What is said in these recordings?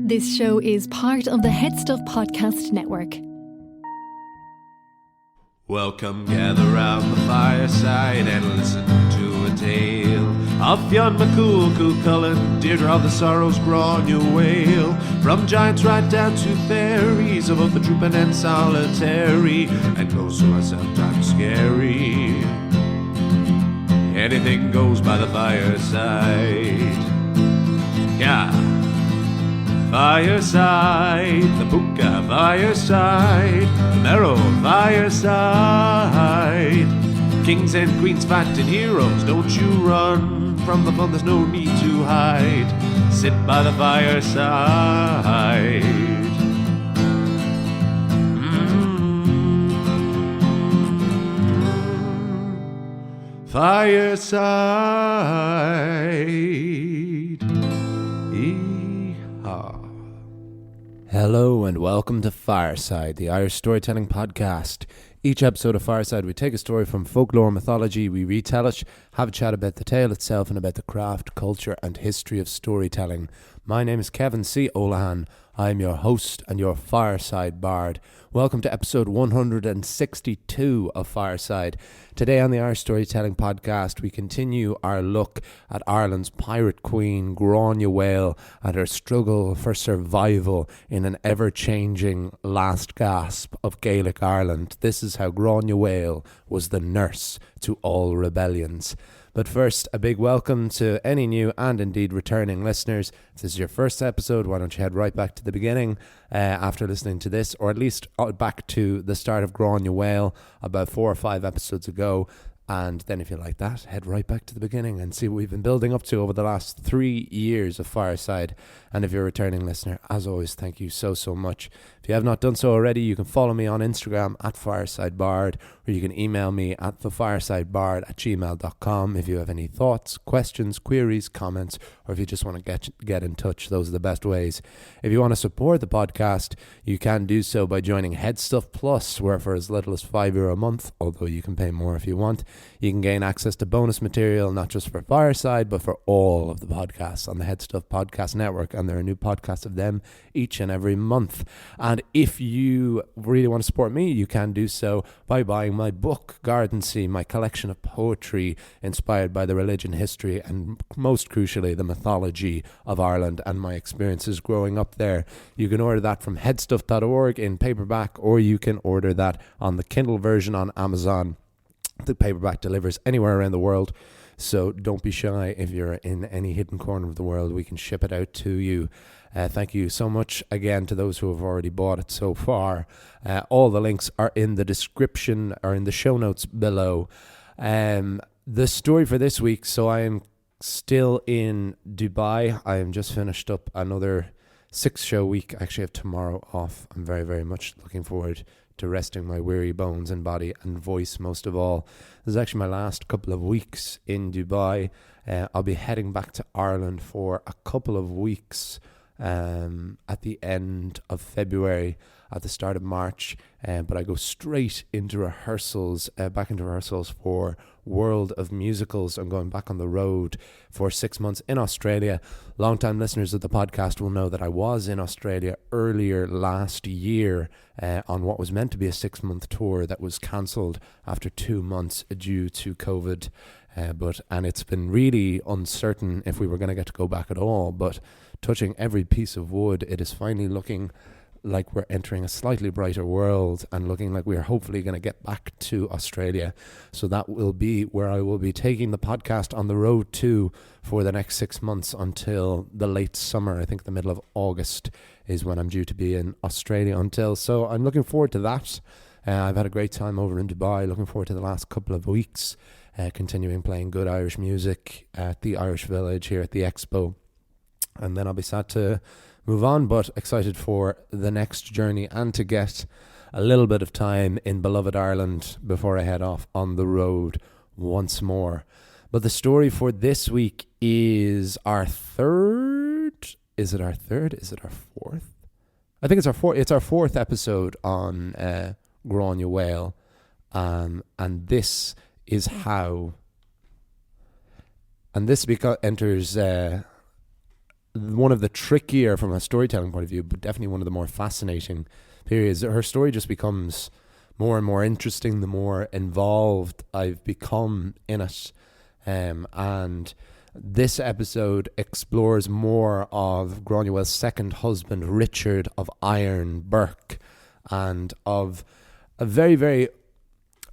This show is part of the Head Stuff Podcast Network. Welcome, gather round the fireside and listen to a tale of Fionn McCool, Cullen, Deirdre of the Sorrows, Granuaille. From giants right down to fairies, of both the trooping and solitary, and those who are sometimes scary. Anything goes by the fireside. Yeah. Fireside, the Puka Fireside, the Marrow Fireside. Kings and queens fighting heroes, don't you run from the fun, there's no need to hide. Sit by the fireside. Fireside. Hello and welcome to Fireside, the Irish storytelling podcast. Each episode of Fireside, we take a story from folklore and mythology, we retell it, have a chat about the tale itself and about the craft, culture and history of storytelling. My name is Kevin C. Olahan. I am your host and your Fireside Bard. Welcome to episode 162 of Fireside. Today on the Irish Storytelling Podcast, we continue our look at Ireland's pirate queen, Granuaille, and her struggle for survival in an ever-changing last gasp of Gaelic Ireland. This is how Granuaille was the nurse to all rebellions. But first, a big welcome to any new and indeed returning listeners. If this is your first episode, why don't you head right back to the beginning after listening to this, or at least back to the start of Granuaille about 4 or 5 episodes ago. And then if you like that, head right back to the beginning and see what we've been building up to over the last 3 years of Fireside. And if you're a returning listener, as always, thank you so much. If you have not done so already, you can follow me on Instagram at FiresideBard, or you can email me at thefiresidebard@gmail.com if you have any thoughts, questions, queries, comments, or if you just want to get in touch. Those are the best ways. If you want to support the podcast, you can do so by joining Head Stuff Plus, where for as little as €5 a month, although you can pay more if you want, you can gain access to bonus material, not just for Fireside, but for all of the podcasts on the Head Stuff Podcast Network. And there are new podcasts of them each and every month. And if you really want to support me, you can do so by buying my book, Garden Sea, my collection of poetry inspired by the religion, history, and most crucially, the mythology of Ireland and my experiences growing up there. You can order that from headstuff.org in paperback, or you can order that on the Kindle version on Amazon. The paperback delivers anywhere around the world, so don't be shy. If you're in any hidden corner of the world, we can ship it out to you. Thank you so much again to those who have already bought it so far. All the links are in the description or in the show notes below. The story for this week, so I am still in Dubai. I am just finished up another 6-show week. I actually have tomorrow off. I'm very, very much looking forward to resting my weary bones and body and voice most of all. This is actually my last couple of weeks in Dubai. I'll be heading back to Ireland for a couple of weeks at the end of February, at the start of March, but I go straight into rehearsals, back into rehearsals for World of Musicals. I'm going back on the road for 6 months in Australia. Long-time listeners of the podcast will know that I was in Australia earlier last year on what was meant to be a 6-month tour that was cancelled after 2 months due to COVID. And it's been really uncertain if we were going to get to go back at all, but touching every piece of wood, it is finally looking like we're entering a slightly brighter world and looking like we are hopefully going to get back to Australia. So that will be where I will be taking the podcast on the road to for the next 6 months until the late summer. I think the middle of August is when I'm due to be in Australia until. So I'm looking forward to that. I've had a great time over in Dubai. Looking forward to the last couple of weeks, continuing playing good Irish music at the Irish Village here at the Expo. And then I'll be sad to move on, but excited for the next journey and to get a little bit of time in beloved Ireland before I head off on the road once more. But the story for this week is our third. Is it our third? Is it our fourth? I think it's our fourth. It's our fourth episode on Granuaille, and this is how. And this enters one of the trickier from a storytelling point of view, but definitely one of the more fascinating periods. Her story just becomes more and more interesting the more involved I've become in it. And this episode explores more of Granuaile's second husband, Richard of Iron Burke, and of a very, very,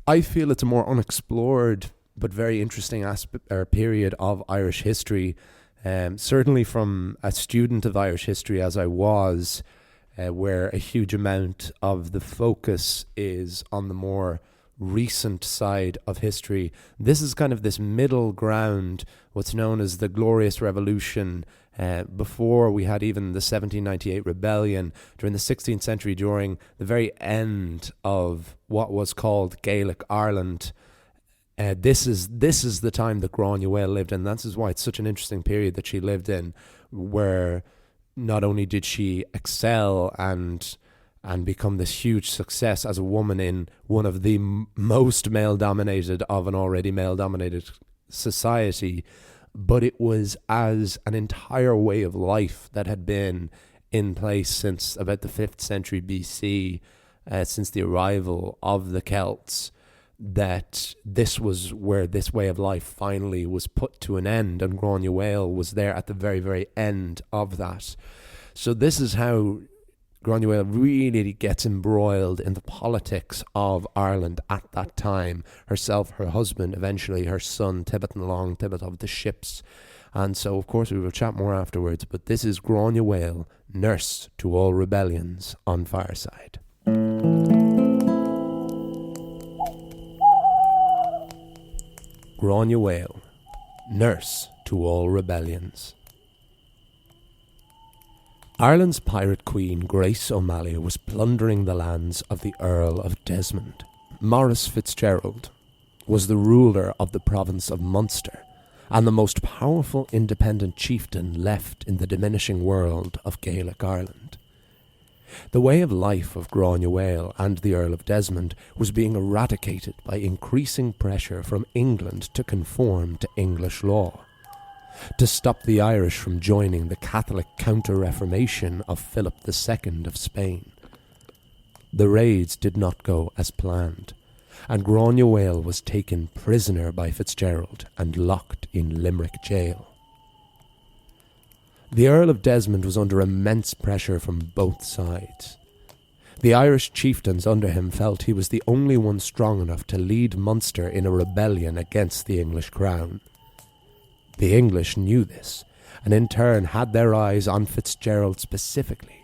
I feel it's a more unexplored but very interesting aspect or period of Irish history. Certainly from a student of Irish history as I was, where a huge amount of the focus is on the more recent side of history. This is kind of this middle ground, what's known as the Glorious Revolution, before we had even the 1798 rebellion, during the 16th century, during the very end of what was called Gaelic Ireland. This is the time that Granuaille lived in. That is why it's such an interesting period that she lived in, where not only did she excel and become this huge success as a woman in one of the most male-dominated of an already male-dominated society, but it was as an entire way of life that had been in place since about the 5th century BC, since the arrival of the Celts, that this was where this way of life finally was put to an end, and Granuaille was there at the very, very end of that. So this is how Granuaille really gets embroiled in the politics of Ireland at that time. Herself, her husband, eventually her son, Tibetan Long, Tibet of the ships. And so, of course, we will chat more afterwards, but this is Granuaille, nurse to all rebellions, on Fireside. Granuaille, nurse to all rebellions. Ireland's pirate queen, Grace O'Malley, was plundering the lands of the Earl of Desmond. Maurice Fitzgerald was the ruler of the province of Munster and the most powerful independent chieftain left in the diminishing world of Gaelic Ireland. The way of life of Granuaille and the Earl of Desmond was being eradicated by increasing pressure from England to conform to English law, to stop the Irish from joining the Catholic counter-reformation of Philip II of Spain. The raids did not go as planned, and Granuaille was taken prisoner by Fitzgerald and locked in Limerick jail. The Earl of Desmond was under immense pressure from both sides. The Irish chieftains under him felt he was the only one strong enough to lead Munster in a rebellion against the English crown. The English knew this, and in turn had their eyes on Fitzgerald specifically.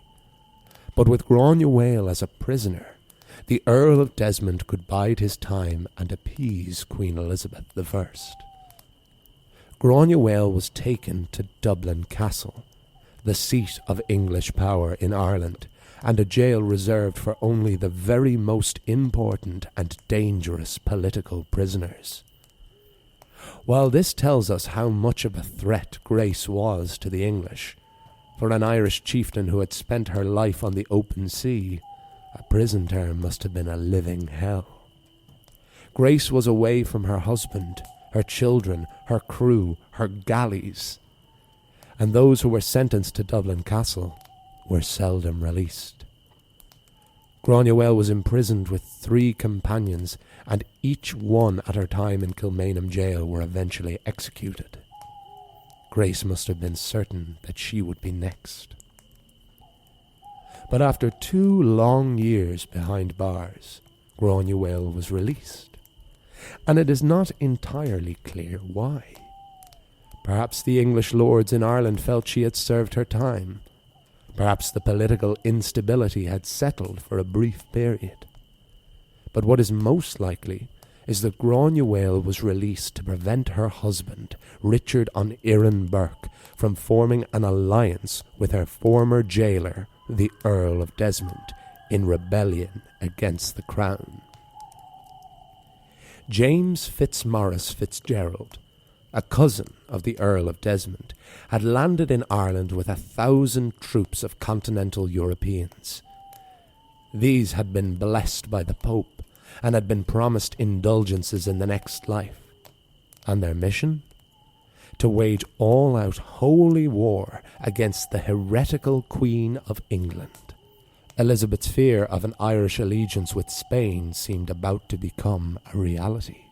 But with Granuaille as a prisoner, the Earl of Desmond could bide his time and appease Queen Elizabeth I. Granuaille was taken to Dublin Castle, the seat of English power in Ireland, and a jail reserved for only the very most important and dangerous political prisoners. While this tells us how much of a threat Grace was to the English, for an Irish chieftain who had spent her life on the open sea, a prison term must have been a living hell. Grace was away from her husband, her children, her crew, her galleys, and those who were sentenced to Dublin Castle were seldom released. Granuaille was imprisoned with 3 companions, and each one at her time in Kilmainham jail were eventually executed. Grace must have been certain that she would be next. But after 2 long years behind bars, Granuaille was released. And it is not entirely clear why. Perhaps the English lords in Ireland felt she had served her time. Perhaps the political instability had settled for a brief period. But what is most likely is that Granuaille was released to prevent her husband, Richard on Iron Burke, from forming an alliance with her former jailer, the Earl of Desmond, in rebellion against the crown. James Fitzmaurice Fitzgerald, a cousin of the Earl of Desmond, had landed in Ireland with 1,000 troops of continental Europeans. These had been blessed by the Pope and had been promised indulgences in the next life. And their mission? to wage all-out holy war against the heretical Queen of England. Elizabeth's fear of an Irish allegiance with Spain seemed about to become a reality.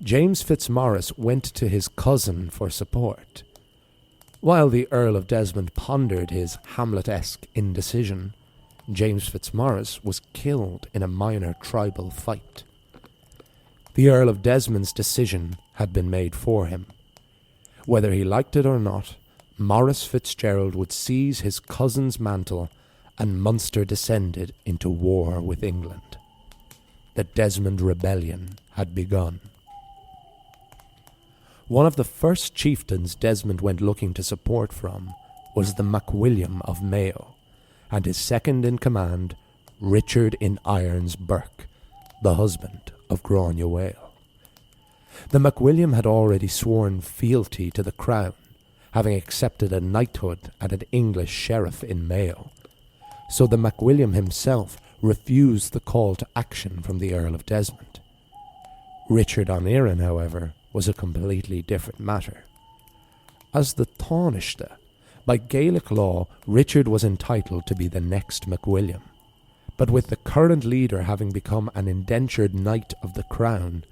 James Fitzmaurice went to his cousin for support. While the Earl of Desmond pondered his Hamlet-esque indecision, James Fitzmaurice was killed in a minor tribal fight. The Earl of Desmond's decision had been made for him. Whether he liked it or not, Maurice Fitzgerald would seize his cousin's mantle, and Munster descended into war with England. The Desmond Rebellion had begun. One of the first chieftains Desmond went looking to support from was the MacWilliam of Mayo, and his second-in-command, Richard in Irons Burke, the husband of Granuaille. The MacWilliam had already sworn fealty to the crown, having accepted a knighthood and an English sheriff in Mayo, so the MacWilliam himself refused the call to action from the Earl of Desmond. Richard on Ireland, however, was a completely different matter. As the Taoiseach, by Gaelic law, Richard was entitled to be the next MacWilliam, but with the current leader having become an indentured knight of the crown,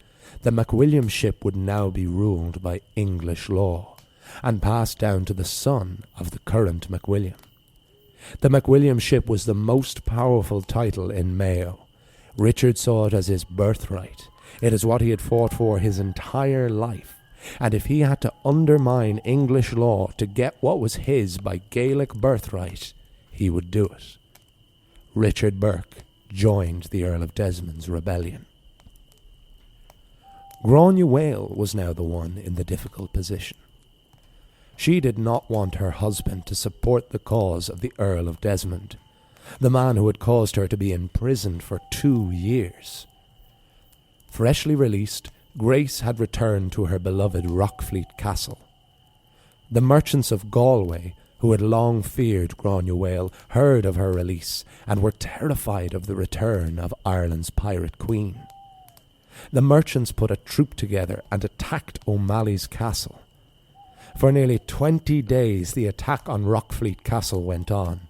the MacWilliamship would now be ruled by English law, and passed down to the son of the current MacWilliam. The MacWilliamship was the most powerful title in Mayo. Richard saw it as his birthright. It is what he had fought for his entire life, and if he had to undermine English law to get what was his by Gaelic birthright, he would do it. Richard Burke joined the Earl of Desmond's rebellion. Granuaille was now the one in the difficult position. She did not want her husband to support the cause of the Earl of Desmond, the man who had caused her to be imprisoned for 2 years. Freshly released, Grace had returned to her beloved Rockfleet Castle. The merchants of Galway, who had long feared Granuaille, heard of her release and were terrified of the return of Ireland's pirate queen. The merchants put a troop together and attacked O'Malley's castle. For nearly 20 days the attack on Rockfleet Castle went on,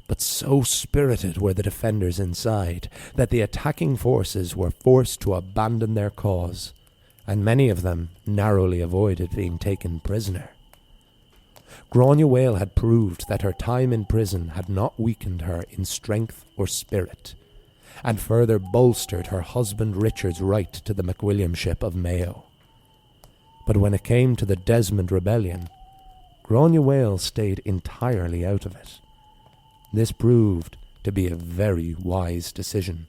but so spirited were the defenders inside that the attacking forces were forced to abandon their cause, and many of them narrowly avoided being taken prisoner. Granuaille had proved that her time in prison had not weakened her in strength or spirit, and further bolstered her husband Richard's right to the MacWilliamship of Mayo. But when it came to the Desmond Rebellion, Granuaille stayed entirely out of it. This proved to be a very wise decision.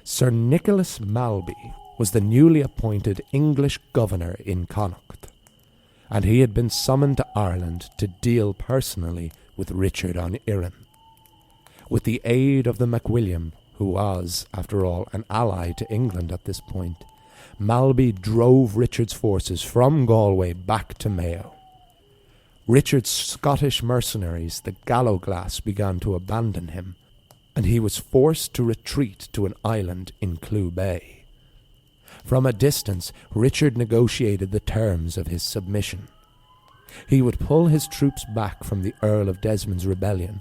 Sir Nicholas Malby was the newly appointed English governor in Connacht, and he had been summoned to Ireland to deal personally with Richard on Ireland. With the aid of the MacWilliam, who was, after all, an ally to England at this point, Malby drove Richard's forces from Galway back to Mayo. Richard's Scottish mercenaries, the Gallowglass, began to abandon him, and he was forced to retreat to an island in Clew Bay. From a distance, Richard negotiated the terms of his submission. He would pull his troops back from the Earl of Desmond's rebellion,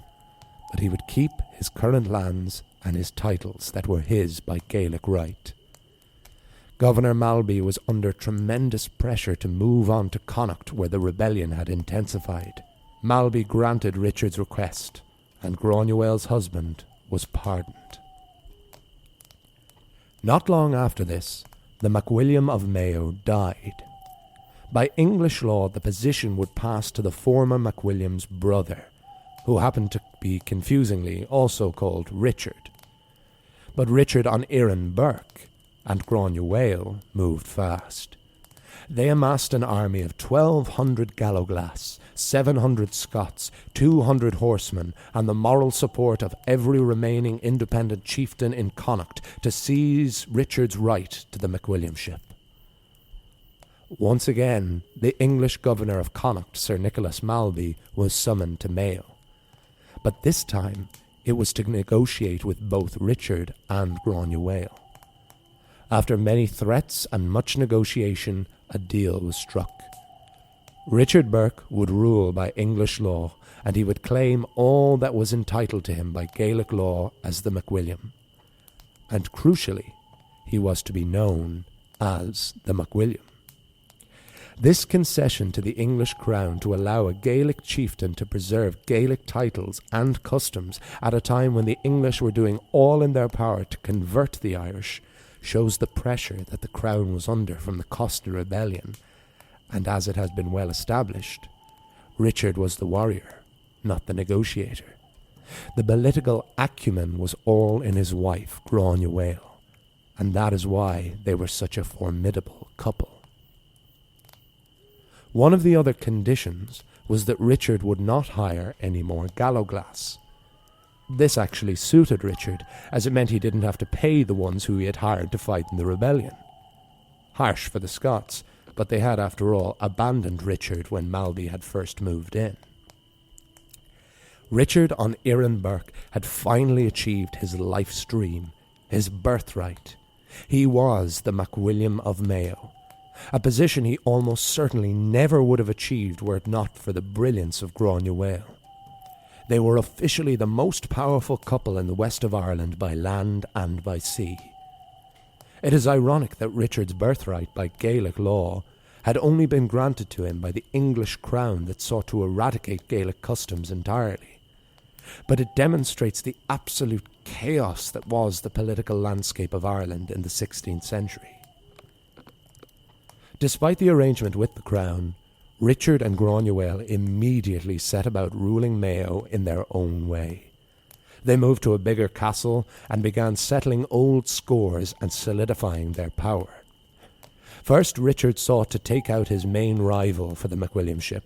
but he would keep his current lands and his titles that were his by Gaelic right. Governor Malby was under tremendous pressure to move on to Connacht, where the rebellion had intensified. Malby granted Richard's request, and Granuaille's husband was pardoned. Not long after this, the MacWilliam of Mayo died. By English law, the position would pass to the former MacWilliam's brother, who happened to be confusingly also called Richard. But Richard on Ireland Burke and Granuaille moved fast. They amassed an army of 1,200 Gallowglass, 700 Scots, 200 horsemen, and the moral support of every remaining independent chieftain in Connacht to seize Richard's right to the MacWilliamship. Once again, the English governor of Connacht, Sir Nicholas Malby, was summoned to Mayo. But this time, it was to negotiate with both Richard and Granuaille. After many threats and much negotiation, a deal was struck. Richard Burke would rule by English law, and he would claim all that was entitled to him by Gaelic law as the MacWilliam. And crucially, he was to be known as the MacWilliam. This concession to the English crown to allow a Gaelic chieftain to preserve Gaelic titles and customs at a time when the English were doing all in their power to convert the Irish shows the pressure that the crown was under from the Costa Rebellion, and as it has been well established, Richard was the warrior, not the negotiator. The political acumen was all in his wife, Granuaille, and that is why they were such a formidable couple. One of the other conditions was that Richard would not hire any more gallowglass. This actually suited Richard, as it meant he didn't have to pay the ones who he had hired to fight in the rebellion. Harsh for the Scots, but they had, after all, abandoned Richard when Malby had first moved in. Richard on Iran Burke had finally achieved his life's dream, his birthright. He was the MacWilliam of Mayo, a position he almost certainly never would have achieved were it not for the brilliance of Granuaille. They were officially the most powerful couple in the west of Ireland by land and by sea. It is ironic that Richard's birthright by Gaelic law had only been granted to him by the English crown that sought to eradicate Gaelic customs entirely. But it demonstrates the absolute chaos that was the political landscape of Ireland in the 16th century. Despite the arrangement with the crown, Richard and Granuaille immediately set about ruling Mayo in their own way. They moved to a bigger castle and began settling old scores and solidifying their power. First, Richard sought to take out his main rival for the MacWilliamship,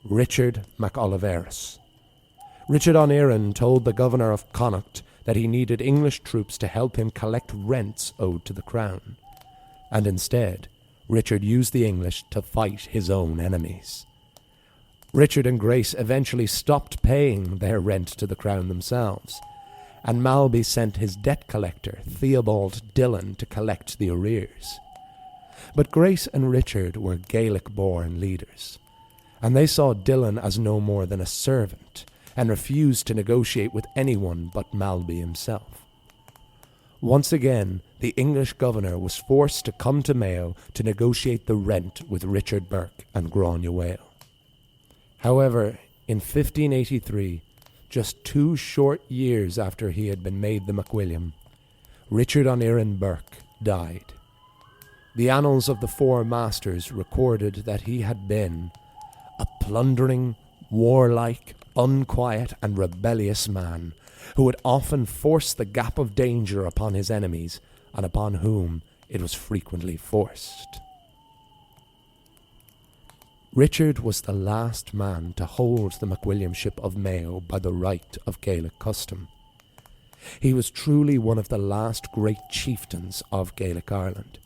Richard MacOliveris. Richard on Iran told the governor of Connacht that he needed English troops to help him collect rents owed to the crown, and instead, Richard used the English to fight his own enemies. Richard and Grace eventually stopped paying their rent to the crown themselves, and Malby sent his debt collector, Theobald Dillon, to collect the arrears. But Grace and Richard were Gaelic-born leaders, and they saw Dillon as no more than a servant, and refused to negotiate with anyone but Malby himself. Once again, the English governor was forced to come to Mayo to negotiate the rent with Richard Burke and Granuaille. However, in 1583, just 2 short years after he had been made the MacWilliam, Richard on Iran Burke died. The annals of the Four Masters recorded that he had been a plundering, warlike, unquiet and rebellious man who would often force the gap of danger upon his enemies and upon whom it was frequently forced. Richard was the last man to hold the MacWilliamship of Mayo by the right of Gaelic custom. He was truly one of the last great chieftains of Gaelic Ireland,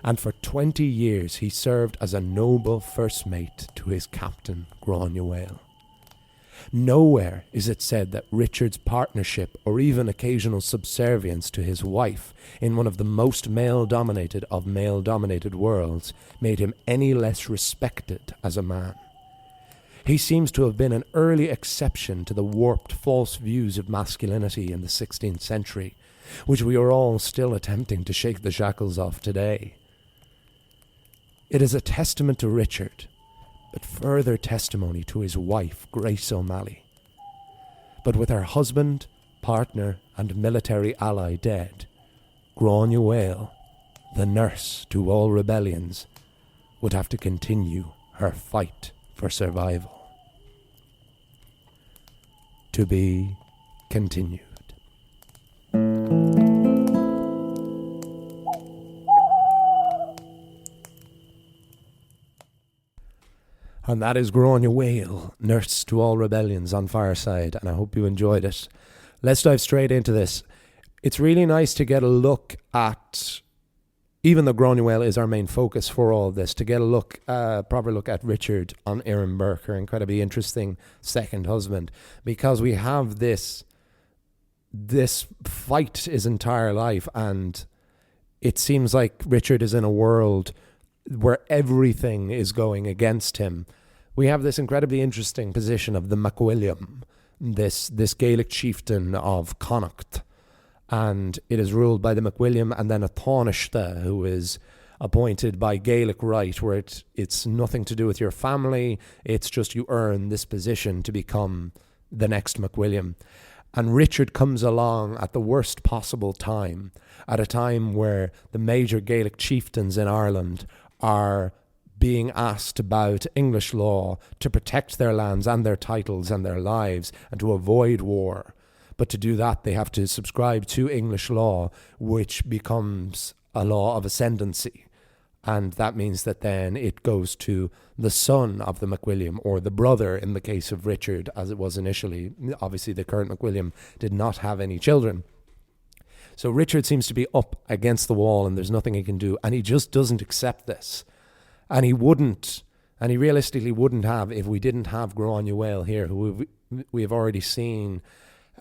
and for 20 years he served as a noble first mate to his captain, Granuaille. Nowhere is it said that Richard's partnership or even occasional subservience to his wife in one of the most male-dominated of male-dominated worlds made him any less respected as a man. He seems to have been an early exception to the warped false views of masculinity in the 16th century, which we are all still attempting to shake the shackles off today. It is a testament to Richard, but further testimony to his wife, Grace O'Malley. But with her husband, partner, and military ally dead, Granuaille, the nurse to all rebellions, would have to continue her fight for survival. To be continued. And that is Granuaille, nurse to all rebellions on Fireside, and I hope you enjoyed it. Let's dive straight into this. It's really nice to get a look at, even though Granuaille is our main focus for all this, to get a proper look at Richard on Iran Burke, her incredibly interesting second husband, because we have this fight his entire life, and it seems like Richard is in a world where everything is going against him, we have this incredibly interesting position of the MacWilliam, this Gaelic chieftain of Connacht. And it is ruled by the MacWilliam and then a Taoiseach, who is appointed by Gaelic right, where it's nothing to do with your family. It's just you earn this position to become the next MacWilliam. And Richard comes along at the worst possible time, at a time where the major Gaelic chieftains in Ireland are being asked about English law to protect their lands and their titles and their lives and to avoid war. But to do that, they have to subscribe to English law, which becomes a law of ascendancy. And that means that then it goes to the son of the MacWilliam, or the brother in the case of Richard, as it was initially. Obviously, the current MacWilliam did not have any children. So Richard seems to be up against the wall and there's nothing he can do. And he just doesn't accept this. And he realistically wouldn't have if we didn't have Granuaille here, who we have already seen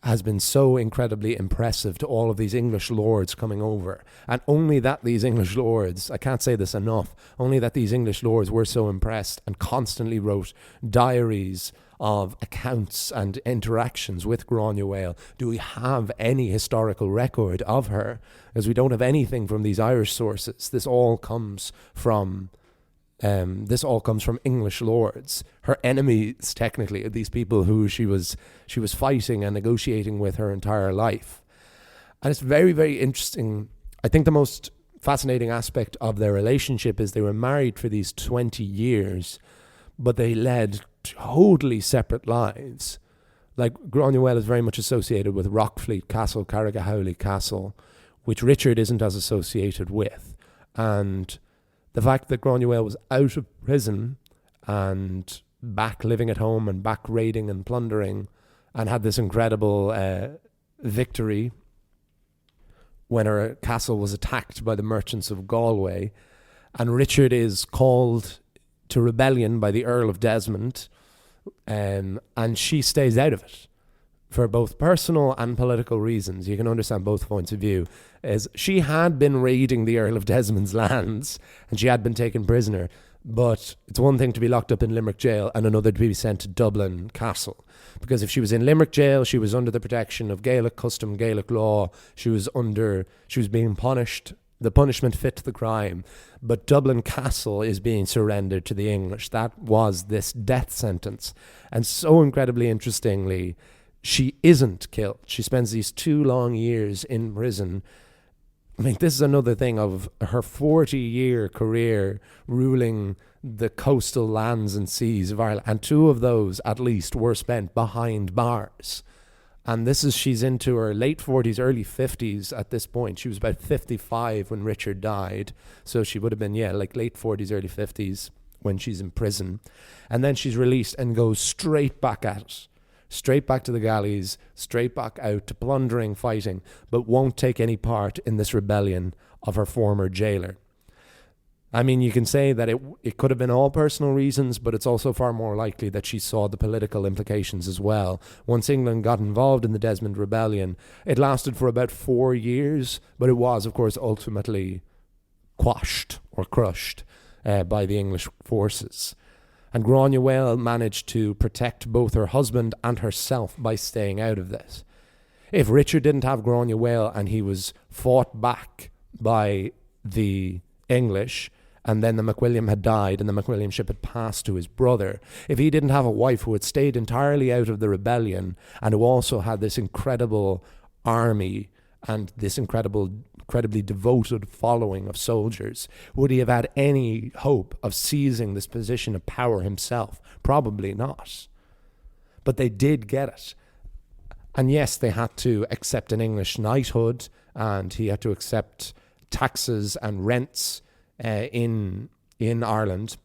has been so incredibly impressive to all of these English lords coming over. And only that these English lords, I can't say this enough, only that these English lords were so impressed and constantly wrote diaries of accounts and interactions with Granuaille. Do we have any historical record of her? Because we don't have anything from these Irish sources. This all comes from English lords, her enemies, technically, these people who she was fighting and negotiating with her entire life. And it's very, very interesting. I think the most fascinating aspect of their relationship is they were married for these 20 years, but they led totally separate lives. Like, Granuaille is very much associated with Rockfleet Castle, Carrigahowie Castle, which Richard isn't as associated with. And the fact that Granuaille was out of prison and back living at home and back raiding and plundering and had this incredible victory when her castle was attacked by the merchants of Galway, and Richard is called to rebellion by the Earl of Desmond, and she stays out of it for both personal and political reasons. You can understand both points of view. As she had been raiding the Earl of Desmond's lands and she had been taken prisoner, but it's one thing to be locked up in Limerick jail and another to be sent to Dublin Castle. Because if she was in Limerick jail, she was under the protection of Gaelic custom, Gaelic law. She was being punished, the punishment fit the crime. But Dublin Castle is being surrendered to the English. That was this death sentence. And so incredibly interestingly, she isn't killed. She spends these 2 long years in prison. I mean, this is another thing of her 40-year career ruling the coastal lands and seas of Ireland. And 2 of those, at least, were spent behind bars. And she's into her late 40s, early 50s at this point. She was about 55 when Richard died. So she would have been, like late 40s, early 50s when she's in prison. And then she's released and goes straight back at it. Straight back to the galleys, straight back out to plundering, fighting, but won't take any part in this rebellion of her former jailer. I mean, you can say that it could have been all personal reasons, but it's also far more likely that she saw the political implications as well. Once England got involved in the Desmond Rebellion, it lasted for about 4 years, but it was, of course, ultimately quashed or crushed by the English forces. And Granuaille managed to protect both her husband and herself by staying out of this. If Richard didn't have Granuaille and he was fought back by the English, and then the MacWilliam had died and the MacWilliamship had passed to his brother, if he didn't have a wife who had stayed entirely out of the rebellion and who also had this incredible army and this incredibly devoted following of soldiers, would he have had any hope of seizing this position of power himself? Probably not. But they did get it. And yes, they had to accept an English knighthood, and he had to accept taxes and rents in Ireland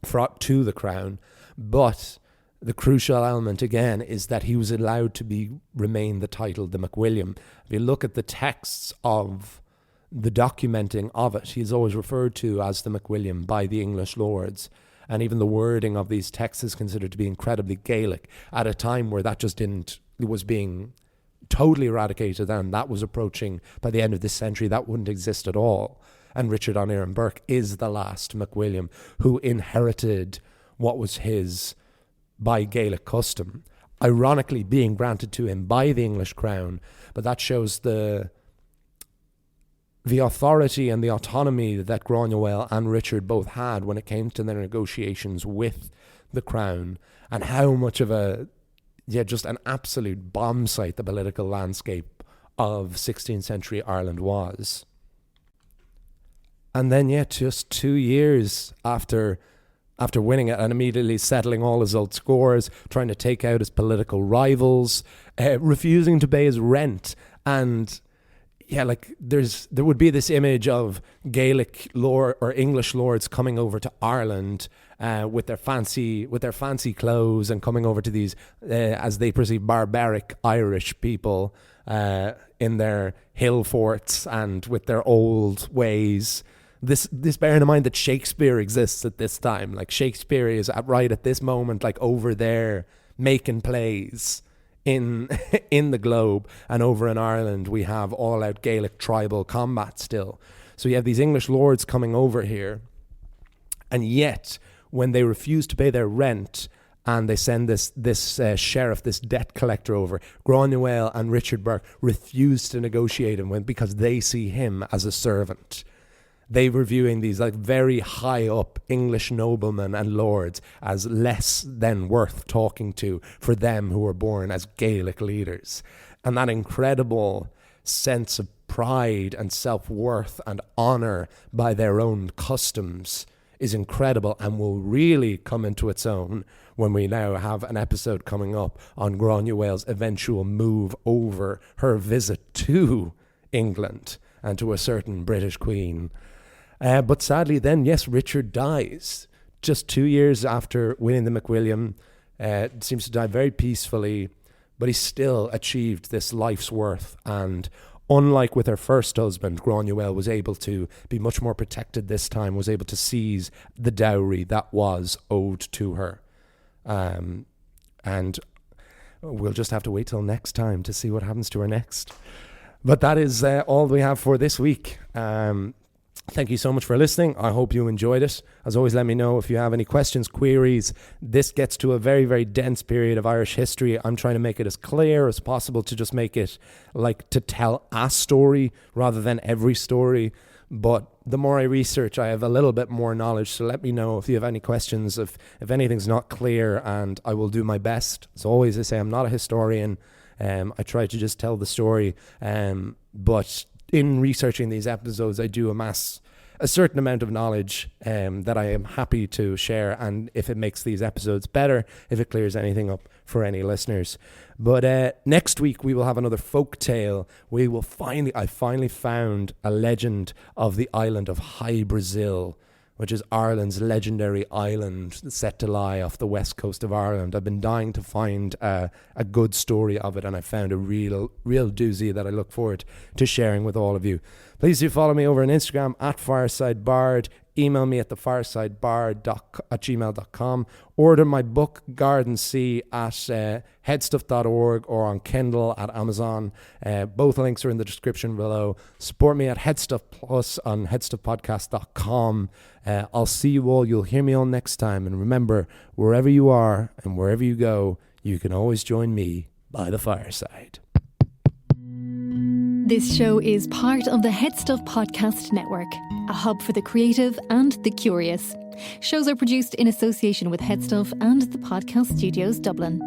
to the crown. But the crucial element, again, is that he was allowed to remain the title, the MacWilliam. If you look at the texts of the documenting of it, he's always referred to as the MacWilliam by the English lords. And even the wording of these texts is considered to be incredibly Gaelic at a time where that was being totally eradicated, and that was approaching, by the end of this century, that wouldn't exist at all. and Richard O'Niran Burke is the last MacWilliam who inherited what was his by Gaelic custom, ironically being granted to him by the English crown. But that shows the authority and the autonomy that Granuaille and Richard both had when it came to their negotiations with the crown, and how much of just an absolute bomb site the political landscape of 16th century Ireland was. And then, just 2 years after winning it and immediately settling all his old scores, trying to take out his political rivals, refusing to pay his rent, and there would be this image of Gaelic lord or English lords coming over to Ireland with their fancy clothes and coming over to these, as they perceive, barbaric Irish people in their hill forts and with their old ways. This bearing in mind that Shakespeare exists at this time. Like, Shakespeare is right at this moment, like, over there making plays in the globe, and over in Ireland we have all out Gaelic tribal combat still. So you have these English lords coming over here, and yet when they refuse to pay their rent and they send this sheriff, this debt collector over, Granuaille and Richard Burke refuse to negotiate him because they see him as a servant. They were viewing these like very high up English noblemen and lords as less than worth talking to for them who were born as Gaelic leaders. And that incredible sense of pride and self-worth and honour by their own customs is incredible, and will really come into its own when we now have an episode coming up on Granuaille's eventual move over, her visit to England and to a certain British queen. But sadly then, yes, Richard dies just 2 years after winning the MacWilliam. Seems to die very peacefully, but he still achieved this life's worth. And unlike with her first husband, Granuaille was able to be much more protected this time, was able to seize the dowry that was owed to her. And we'll just have to wait till next time to see what happens to her next. But that is all we have for this week. Thank you so much for listening. I hope you enjoyed it. As always, let me know if you have any questions, queries. This gets to a very, very dense period of Irish history. I'm trying to make it as clear as possible, to just make it like to tell a story rather than every story. But the more I research, I have a little bit more knowledge. So let me know if you have any questions, if anything's not clear, and I will do my best. As always, I say I'm not a historian. I try to just tell the story. But in researching these episodes, I do amass a certain amount of knowledge that I am happy to share, and if it makes these episodes better, if it clears anything up for any listeners. But next week we will have another folk tale. I finally found a legend of the island of High Brazil, which is Ireland's legendary island set to lie off the west coast of Ireland. I've been dying to find a good story of it, and I found a real doozy that I look forward to sharing with all of you. Please do follow me over on Instagram at FiresideBard. Email me at thefiresideBard@gmail.com. Order my book, Garden Sea, at headstuff.org or on Kindle at Amazon. Both links are in the description below. Support me at Headstuff Plus on headstuffpodcast.com. I'll see you all. You'll hear me all next time. And remember, wherever you are and wherever you go, you can always join me by the fireside. This show is part of the Headstuff Podcast Network, a hub for the creative and the curious. Shows are produced in association with Headstuff and the Podcast Studios Dublin.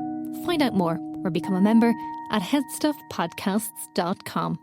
Find out more or become a member at headstuffpodcasts.com.